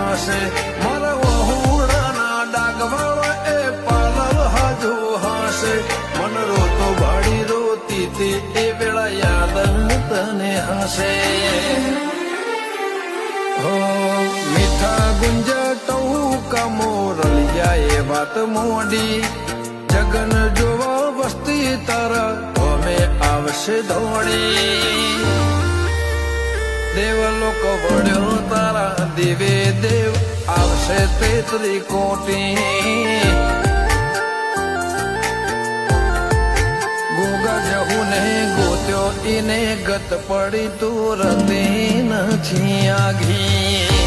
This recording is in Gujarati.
હાસે મારા વહુડાના ડાગવાળો એ પાલવ હાજો હાસે મન રોતો ભાડી રોતી તે એ વેળા યાદ તને હસે હો મીઠા ગુંજા ટહુકા મોરલિયા એ વાત મોડી જગન જોવા વસ્તી તારા અમે આવશે દોડી દેવલોક વળ્યો તારા દેવે દેવ આવશે તેતરી કોટી ગોગા જહુને ગોત્યો એને ગત પડી તું રતી નથી આઘી